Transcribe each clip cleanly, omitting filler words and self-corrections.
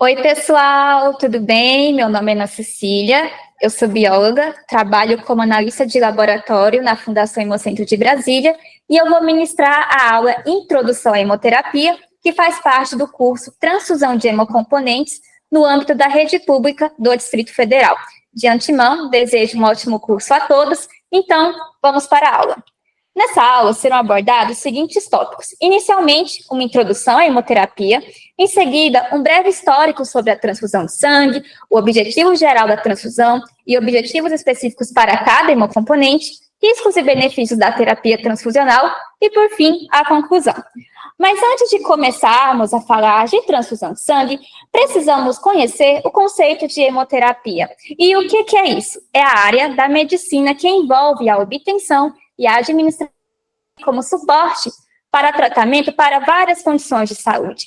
Oi, pessoal, tudo bem? Meu nome é Ana Cecília, eu sou bióloga, trabalho como analista de laboratório na Fundação Hemocentro de Brasília e eu vou ministrar a aula Introdução à Hemoterapia, que faz parte do curso Transfusão de Hemocomponentes no âmbito da rede pública do Distrito Federal. De antemão, desejo um ótimo curso a todos, então vamos para a aula. Nessa aula serão abordados os seguintes tópicos. Inicialmente, uma introdução à hemoterapia, em seguida, um breve histórico sobre a transfusão de sangue, o objetivo geral da transfusão e objetivos específicos para cada hemocomponente, riscos e benefícios da terapia transfusional e, por fim, a conclusão. Mas antes de começarmos a falar de transfusão de sangue, precisamos conhecer o conceito de hemoterapia. E o que é isso? É a área da medicina que envolve a obtenção e a administração como suporte para tratamento para várias condições de saúde.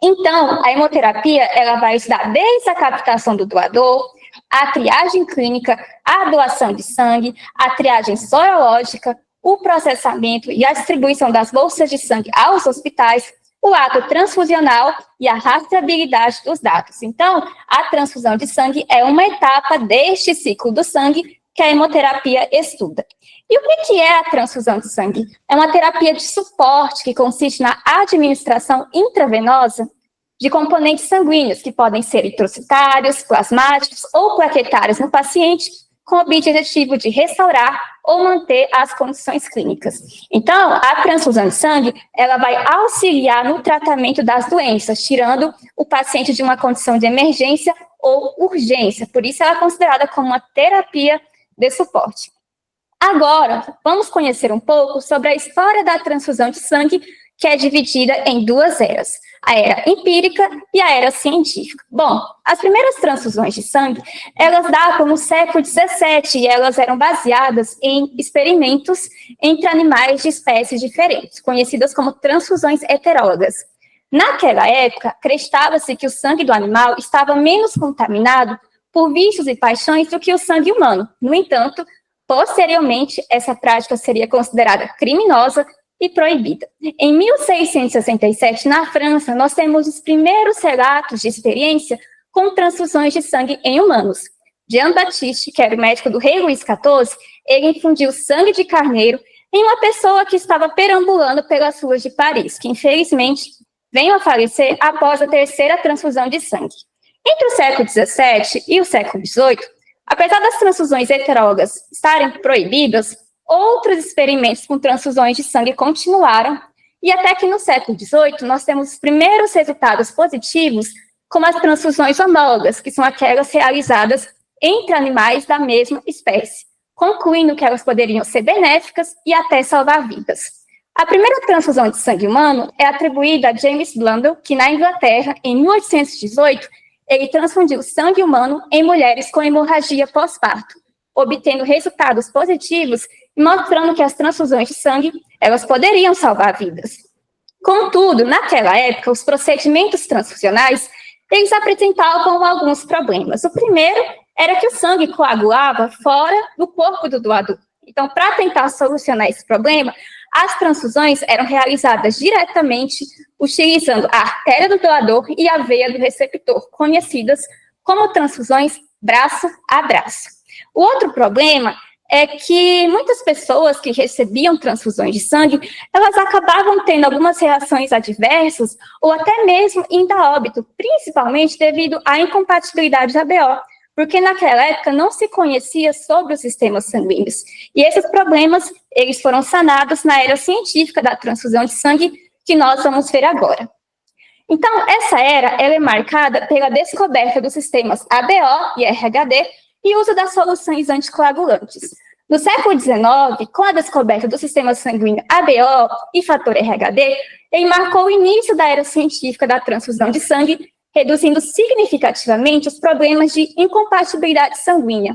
Então, a hemoterapia, ela vai estudar desde a captação do doador, a triagem clínica, a doação de sangue, a triagem sorológica, o processamento e a distribuição das bolsas de sangue aos hospitais, o ato transfusional e a rastreabilidade dos dados. Então, a transfusão de sangue é uma etapa deste ciclo do sangue que a hemoterapia estuda. E o que é a transfusão de sangue? É uma terapia de suporte que consiste na administração intravenosa de componentes sanguíneos, que podem ser eritrocitários, plasmáticos ou plaquetários no paciente, com o objetivo de restaurar ou manter as condições clínicas. Então, a transfusão de sangue, ela vai auxiliar no tratamento das doenças, tirando o paciente de uma condição de emergência ou urgência. Por isso, ela é considerada como uma terapia de suporte. Agora, vamos conhecer um pouco sobre a história da transfusão de sangue, que é dividida em duas eras, a era empírica e a era científica. Bom, as primeiras transfusões de sangue, elas datam no século XVII e elas eram baseadas em experimentos entre animais de espécies diferentes, conhecidas como transfusões heterólogas. Naquela época, acreditava-se que o sangue do animal estava menos contaminado por vícios e paixões do que o sangue humano. No entanto, posteriormente, essa prática seria considerada criminosa e proibida. Em 1667, na França, nós temos os primeiros relatos de experiência com transfusões de sangue em humanos. Jean-Baptiste, que era o médico do rei Luís XIV, ele infundiu sangue de carneiro em uma pessoa que estava perambulando pelas ruas de Paris, que infelizmente veio a falecer após a terceira transfusão de sangue. Entre o século XVII e o século XVIII, apesar das transfusões heterólogas estarem proibidas, outros experimentos com transfusões de sangue continuaram, e até que no século XVIII nós temos os primeiros resultados positivos como as transfusões homólogas, que são aquelas realizadas entre animais da mesma espécie, concluindo que elas poderiam ser benéficas e até salvar vidas. A primeira transfusão de sangue humano é atribuída a James Blundell, que na Inglaterra, em 1818, ele transfundiu sangue humano em mulheres com hemorragia pós-parto, obtendo resultados positivos e mostrando que as transfusões de sangue, elas poderiam salvar vidas. Contudo, naquela época, os procedimentos transfusionais, eles apresentavam alguns problemas. O primeiro era que o sangue coagulava fora do corpo do doador. Então, para tentar solucionar esse problema, as transfusões eram realizadas diretamente utilizando a artéria do doador e a veia do receptor, conhecidas como transfusões braço a braço. O outro problema é que muitas pessoas que recebiam transfusões de sangue, elas acabavam tendo algumas reações adversas ou até mesmo indo a óbito, principalmente devido à incompatibilidade da BO, porque naquela época não se conhecia sobre os sistemas sanguíneos. E esses problemas, eles foram sanados na era científica da transfusão de sangue, que nós vamos ver agora. Então, essa era, ela é marcada pela descoberta dos sistemas ABO e RHD e uso das soluções anticoagulantes. No século XIX, com a descoberta do sistema sanguíneo ABO e fator RHD, ele marcou o início da era científica da transfusão de sangue, reduzindo significativamente os problemas de incompatibilidade sanguínea.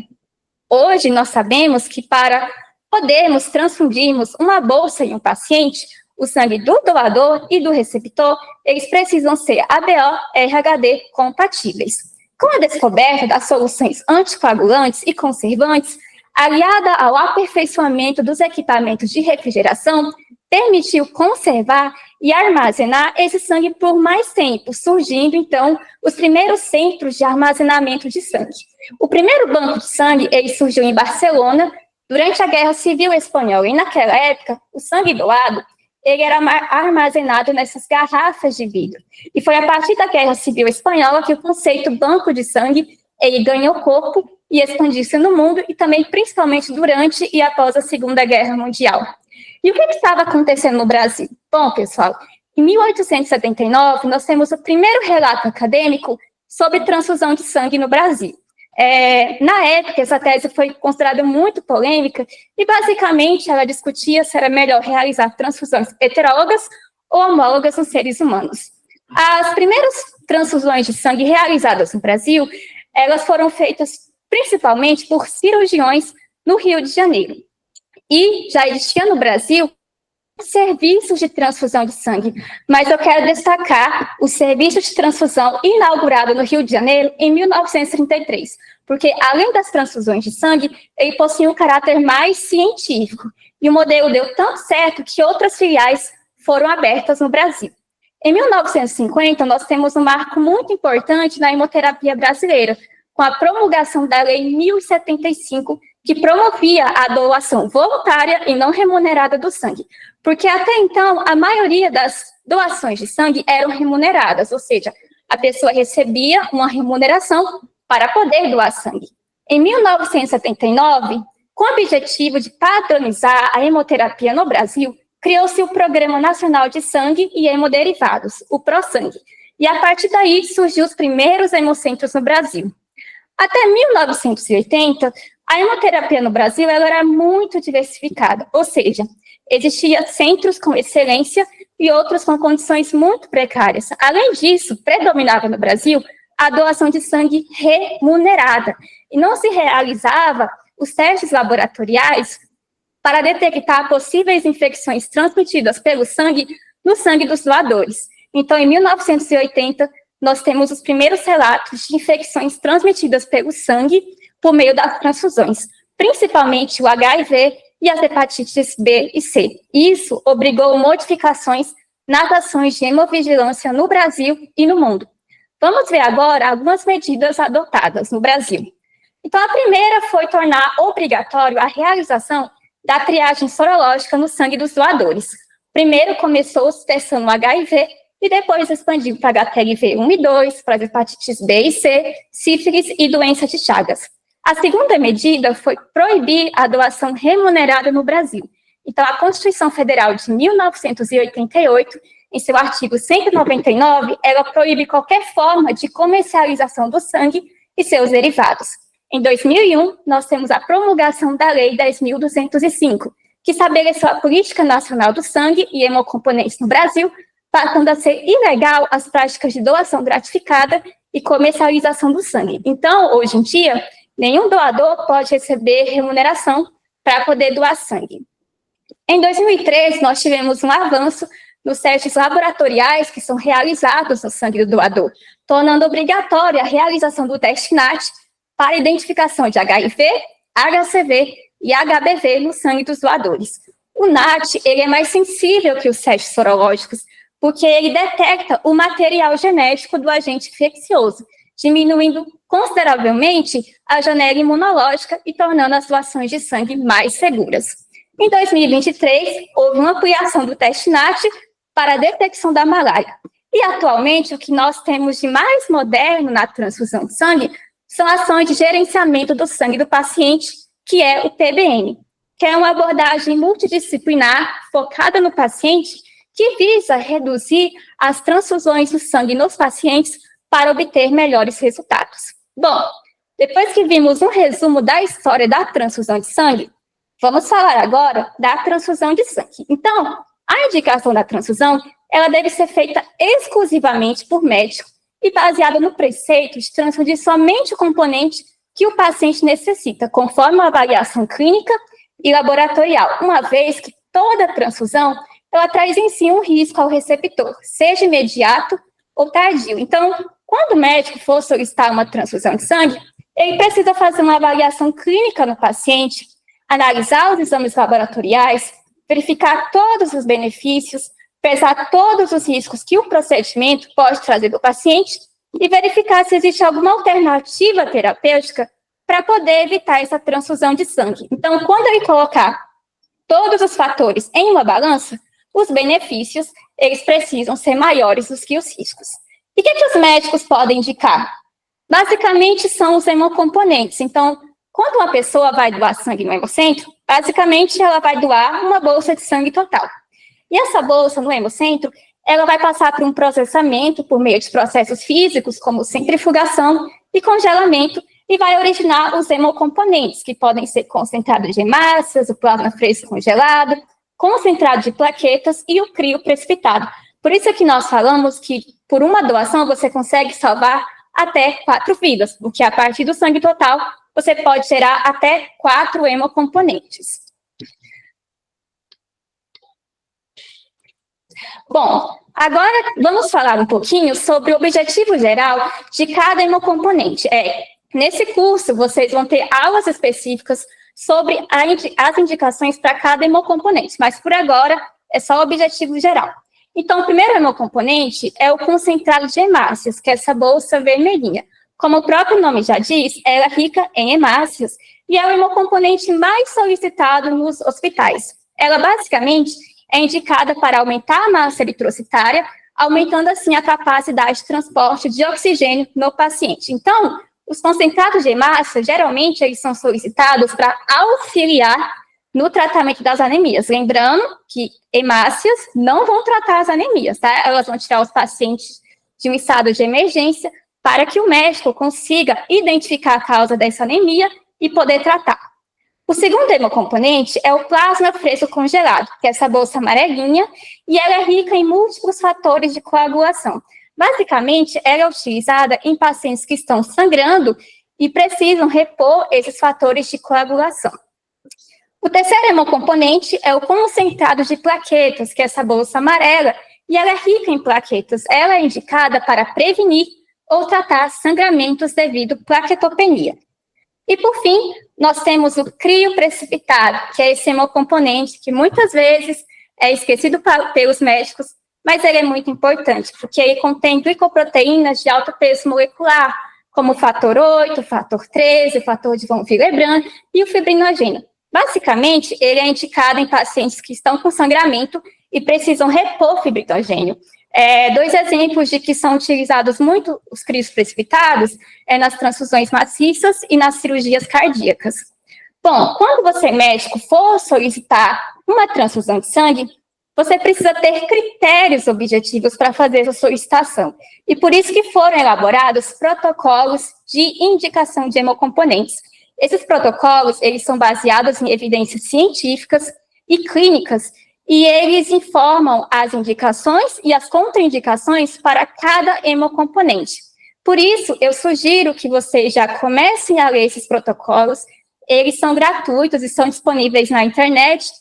Hoje, nós sabemos que para podermos transfundirmos uma bolsa em um paciente, o sangue do doador e do receptor, eles precisam ser ABO e RHD compatíveis. Com a descoberta das soluções anticoagulantes e conservantes, aliada ao aperfeiçoamento dos equipamentos de refrigeração, permitiu conservar e armazenar esse sangue por mais tempo, surgindo, então, os primeiros centros de armazenamento de sangue. O primeiro banco de sangue ele surgiu em Barcelona durante a Guerra Civil Espanhola, e naquela época, o sangue doado ele era armazenado nessas garrafas de vidro. E foi a partir da Guerra Civil Espanhola que o conceito banco de sangue ele ganhou corpo e expandiu-se no mundo, e também principalmente durante e após a Segunda Guerra Mundial. E o que estava acontecendo no Brasil? Bom, pessoal, em 1879, nós temos o primeiro relato acadêmico sobre transfusão de sangue no Brasil. Na época, essa tese foi considerada muito polêmica e, basicamente, ela discutia se era melhor realizar transfusões heterólogas ou homólogas nos seres humanos. As primeiras transfusões de sangue realizadas no Brasil, elas foram feitas principalmente por cirurgiões no Rio de Janeiro. E já existia no Brasil serviços de transfusão de sangue, mas eu quero destacar o serviço de transfusão inaugurado no Rio de Janeiro em 1933, porque além das transfusões de sangue, ele possuía um caráter mais científico, e o modelo deu tão certo que outras filiais foram abertas no Brasil. Em 1950, nós temos um marco muito importante na hemoterapia brasileira, com a promulgação da Lei 1075, que promovia a doação voluntária e não remunerada do sangue, porque até então a maioria das doações de sangue eram remuneradas, ou seja, a pessoa recebia uma remuneração para poder doar sangue. Em 1979, com o objetivo de padronizar a hemoterapia no Brasil, criou-se o Programa Nacional de Sangue e Hemoderivados, o ProSangue, e a partir daí surgiu os primeiros hemocentros no Brasil. Até 1980, a hemoterapia no Brasil ela era muito diversificada, ou seja, existiam centros com excelência e outros com condições muito precárias. Além disso, predominava no Brasil a doação de sangue remunerada, e não se realizava os testes laboratoriais para detectar possíveis infecções transmitidas pelo sangue no sangue dos doadores. Então, em 1980, nós temos os primeiros relatos de infecções transmitidas pelo sangue por meio das transfusões, principalmente o HIV e as hepatites B e C. Isso obrigou modificações nas ações de hemovigilância no Brasil e no mundo. Vamos ver agora algumas medidas adotadas no Brasil. Então, a primeira foi tornar obrigatório a realização da triagem sorológica no sangue dos doadores. Primeiro começou se testando o HIV e depois expandiu para HTLV 1 e 2, para as hepatites B e C, sífilis e doença de Chagas. A segunda medida foi proibir a doação remunerada no Brasil. Então, a Constituição Federal de 1988, em seu artigo 199, ela proíbe qualquer forma de comercialização do sangue e seus derivados. Em 2001, nós temos a promulgação da Lei 10.205, que estabeleceu a Política Nacional do Sangue e Hemocomponentes no Brasil, passando a ser ilegal as práticas de doação gratificada e comercialização do sangue. Então, hoje em dia, nenhum doador pode receber remuneração para poder doar sangue. Em 2003, nós tivemos um avanço nos testes laboratoriais que são realizados no sangue do doador, tornando obrigatória a realização do teste NAT para a identificação de HIV, HCV e HBV no sangue dos doadores. O NAT ele é mais sensível que os testes sorológicos, porque ele detecta o material genético do agente infeccioso, diminuindo consideravelmente a janela imunológica e tornando as doações de sangue mais seguras. Em 2023, houve uma ampliação do teste NAT para a detecção da malária. E, atualmente, o que nós temos de mais moderno na transfusão de sangue são ações de gerenciamento do sangue do paciente, que é o PBM, que é uma abordagem multidisciplinar focada no paciente que visa reduzir as transfusões do sangue nos pacientes para obter melhores resultados. Bom, depois que vimos um resumo da história da transfusão de sangue, vamos falar agora da transfusão de sangue. Então, a indicação da transfusão, ela deve ser feita exclusivamente por médico e baseada no preceito de transfundir somente o componente que o paciente necessita, conforme uma avaliação clínica e laboratorial, uma vez que toda transfusão ela traz em si um risco ao receptor, seja imediato ou tardio. Então, quando o médico for solicitar uma transfusão de sangue, ele precisa fazer uma avaliação clínica no paciente, analisar os exames laboratoriais, verificar todos os benefícios, pesar todos os riscos que o procedimento pode trazer do paciente e verificar se existe alguma alternativa terapêutica para poder evitar essa transfusão de sangue. Então, quando ele colocar todos os fatores em uma balança, os benefícios, eles precisam ser maiores do que os riscos. E o que os médicos podem indicar? Basicamente, são os hemocomponentes. Então, quando uma pessoa vai doar sangue no hemocentro, basicamente, ela vai doar uma bolsa de sangue total. E essa bolsa no hemocentro, ela vai passar por um processamento por meio de processos físicos, como centrifugação e congelamento, e vai originar os hemocomponentes, que podem ser concentrados de hemácias, o plasma fresco congelado, concentrado de plaquetas e o crio precipitado. Por isso é que nós falamos que, por uma doação, você consegue salvar até 4 vidas, porque a partir do sangue total, você pode gerar até 4 hemocomponentes. Bom, agora vamos falar um pouquinho sobre o objetivo geral de cada hemocomponente. Nesse curso, vocês vão ter aulas específicas sobre as indicações para cada hemocomponente, mas por agora é só o objetivo geral. Então, o primeiro hemocomponente é o concentrado de hemácias, que é essa bolsa vermelhinha. Como o próprio nome já diz, ela é rica em hemácias e é o hemocomponente mais solicitado nos hospitais. Ela, basicamente, é indicada para aumentar a massa eritrocitária, aumentando, assim, a capacidade de transporte de oxigênio no paciente. Então, os concentrados de hemácias, geralmente, eles são solicitados para auxiliar no tratamento das anemias. Lembrando que hemácias não vão tratar as anemias, tá? Elas vão tirar os pacientes de um estado de emergência para que o médico consiga identificar a causa dessa anemia e poder tratar. O segundo hemocomponente é o plasma fresco congelado, que é essa bolsa amarelinha, e ela é rica em múltiplos fatores de coagulação. Basicamente, ela é utilizada em pacientes que estão sangrando e precisam repor esses fatores de coagulação. O terceiro hemocomponente é o concentrado de plaquetas, que é essa bolsa amarela, e ela é rica em plaquetas. Ela é indicada para prevenir ou tratar sangramentos devido à plaquetopenia. E, por fim, nós temos o crio precipitado, que é esse hemocomponente que muitas vezes é esquecido pelos médicos, mas ele é muito importante, porque ele contém glicoproteínas de alto peso molecular, como o fator 8, o fator 13, o fator de von Willebrand e o fibrinogênio. Basicamente, ele é indicado em pacientes que estão com sangramento e precisam repor fibrinogênio. 2 exemplos de que são utilizados muito os crios precipitados nas transfusões maciças e nas cirurgias cardíacas. Bom, quando você, médico, for solicitar uma transfusão de sangue, você precisa ter critérios objetivos para fazer essa solicitação. E por isso que foram elaborados protocolos de indicação de hemocomponentes. Esses protocolos, eles são baseados em evidências científicas e clínicas, e eles informam as indicações e as contraindicações para cada hemocomponente. Por isso, eu sugiro que vocês já comecem a ler esses protocolos. Eles são gratuitos e estão disponíveis na internet.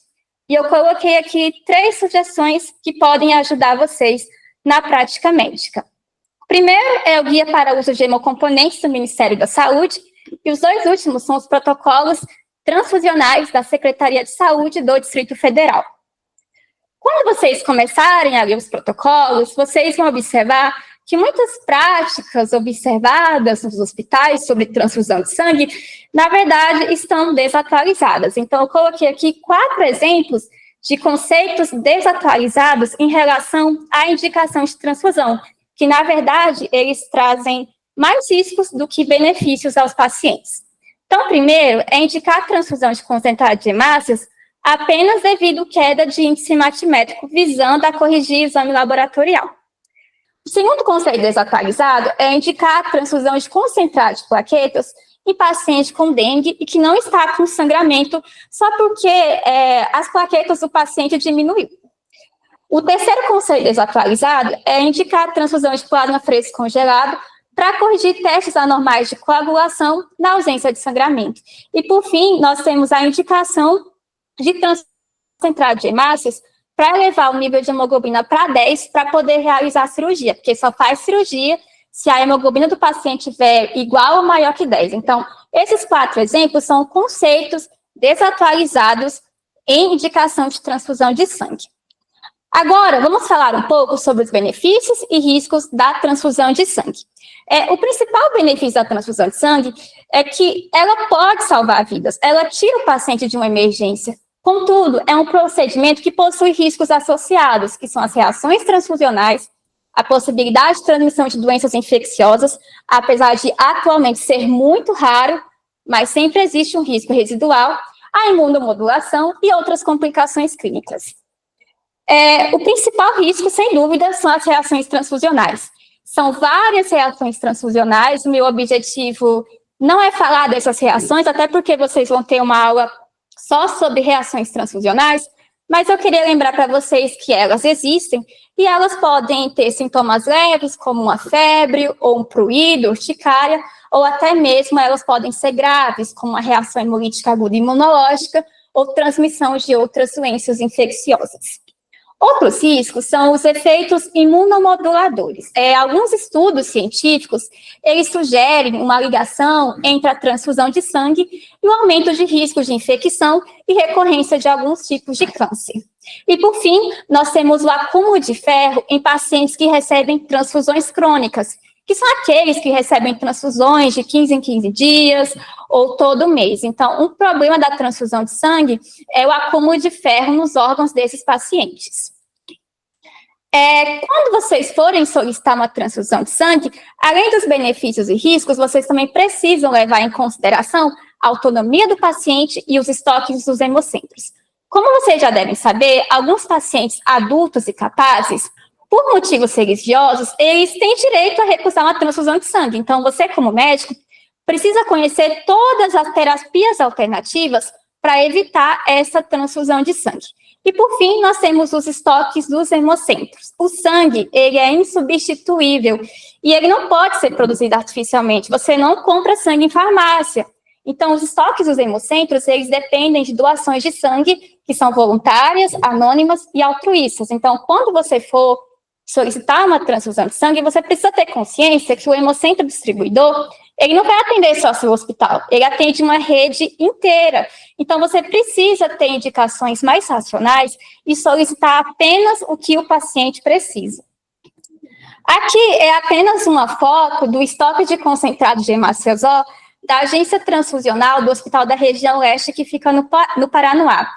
E eu coloquei aqui 3 sugestões que podem ajudar vocês na prática médica. Primeiro é o Guia para o Uso de Hemocomponentes do Ministério da Saúde, e os 2 últimos são os protocolos transfusionais da Secretaria de Saúde do Distrito Federal. Quando vocês começarem a ler os protocolos, vocês vão observar que muitas práticas observadas nos hospitais sobre transfusão de sangue, na verdade, estão desatualizadas. Então, eu coloquei aqui 4 exemplos de conceitos desatualizados em relação à indicação de transfusão, que, na verdade, eles trazem mais riscos do que benefícios aos pacientes. Então, primeiro, é indicar a transfusão de concentrado de hemácias apenas devido à queda de índice hematimétrico, visando a corrigir o exame laboratorial. O segundo conceito desatualizado é indicar a transfusão de concentrado de plaquetas em paciente com dengue e que não está com sangramento só porque as plaquetas do paciente diminuíram. O terceiro conceito desatualizado é indicar a transfusão de plasma fresco congelado para corrigir testes anormais de coagulação na ausência de sangramento. E, por fim, nós temos a indicação de concentrado de hemácias para elevar o nível de hemoglobina para 10 para poder realizar a cirurgia, porque só faz cirurgia se a hemoglobina do paciente estiver igual ou maior que 10. Então, esses 4 exemplos são conceitos desatualizados em indicação de transfusão de sangue. Agora, vamos falar um pouco sobre os benefícios e riscos da transfusão de sangue. O principal benefício da transfusão de sangue é que ela pode salvar vidas, ela tira o paciente de uma emergência. Contudo, é um procedimento que possui riscos associados, que são as reações transfusionais, a possibilidade de transmissão de doenças infecciosas, apesar de atualmente ser muito raro, mas sempre existe um risco residual, a imunomodulação e outras complicações clínicas. O principal risco, sem dúvida, são as reações transfusionais. São várias reações transfusionais, o meu objetivo não é falar dessas reações, até porque vocês vão ter uma aula só sobre reações transfusionais, mas eu queria lembrar para vocês que elas existem e elas podem ter sintomas leves, como uma febre, ou um pruído, urticária, ou até mesmo elas podem ser graves, como uma reação hemolítica aguda imunológica ou transmissão de outras doenças infecciosas. Outros riscos são os efeitos imunomoduladores. Alguns estudos científicos, eles sugerem uma ligação entre a transfusão de sangue e o aumento de riscos de infecção e recorrência de alguns tipos de câncer. E, por fim, nós temos o acúmulo de ferro em pacientes que recebem transfusões crônicas, que são aqueles que recebem transfusões de 15 em 15 dias ou todo mês. Então, um problema da transfusão de sangue é o acúmulo de ferro nos órgãos desses pacientes. Quando vocês forem solicitar uma transfusão de sangue, além dos benefícios e riscos, vocês também precisam levar em consideração a autonomia do paciente e os estoques dos hemocentros. Como vocês já devem saber, alguns pacientes adultos e capazes, por motivos religiosos, eles têm direito a recusar uma transfusão de sangue. Então, você, como médico, precisa conhecer todas as terapias alternativas para evitar essa transfusão de sangue. E, por fim, nós temos os estoques dos hemocentros. O sangue, ele é insubstituível e ele não pode ser produzido artificialmente. Você não compra sangue em farmácia. Então, os estoques dos hemocentros, eles dependem de doações de sangue que são voluntárias, anônimas e altruístas. Então, quando você for solicitar uma transfusão de sangue, você precisa ter consciência que o hemocentro distribuidor, ele não vai atender só seu hospital, ele atende uma rede inteira. Então, você precisa ter indicações mais racionais e solicitar apenas o que o paciente precisa. Aqui é apenas uma foto do estoque de concentrado de hemacesol da Agência Transfusional do Hospital da Região Leste, que fica no Paranoá.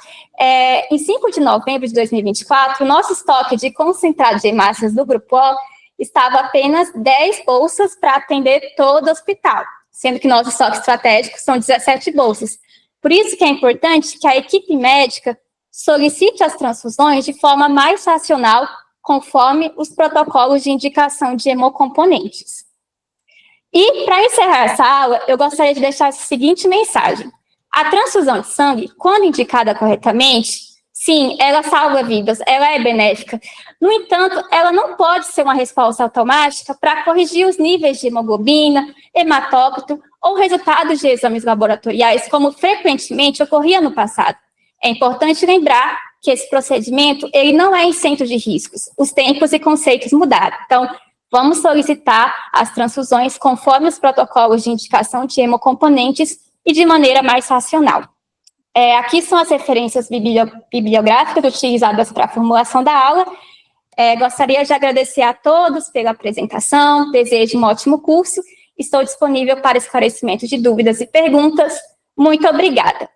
Em 5 de novembro de 2024, o nosso estoque de concentrado de hemácias do Grupo O estava apenas 10 bolsas para atender todo o hospital, sendo que nosso estoque estratégico são 17 bolsas. Por isso que é importante que a equipe médica solicite as transfusões de forma mais racional, conforme os protocolos de indicação de hemocomponentes. E, para encerrar essa aula, eu gostaria de deixar a seguinte mensagem. A transfusão de sangue, quando indicada corretamente, sim, ela salva vidas, ela é benéfica. No entanto, ela não pode ser uma resposta automática para corrigir os níveis de hemoglobina, hematócrito ou resultados de exames laboratoriais, como frequentemente ocorria no passado. É importante lembrar que esse procedimento ele não é isento de riscos. Os tempos e conceitos mudaram. Então, vamos solicitar as transfusões conforme os protocolos de indicação de hemocomponentes e de maneira mais racional. Aqui são as referências bibliográficas utilizadas para a formulação da aula. Gostaria de agradecer a todos pela apresentação, desejo um ótimo curso, estou disponível para esclarecimento de dúvidas e perguntas. Muito obrigada.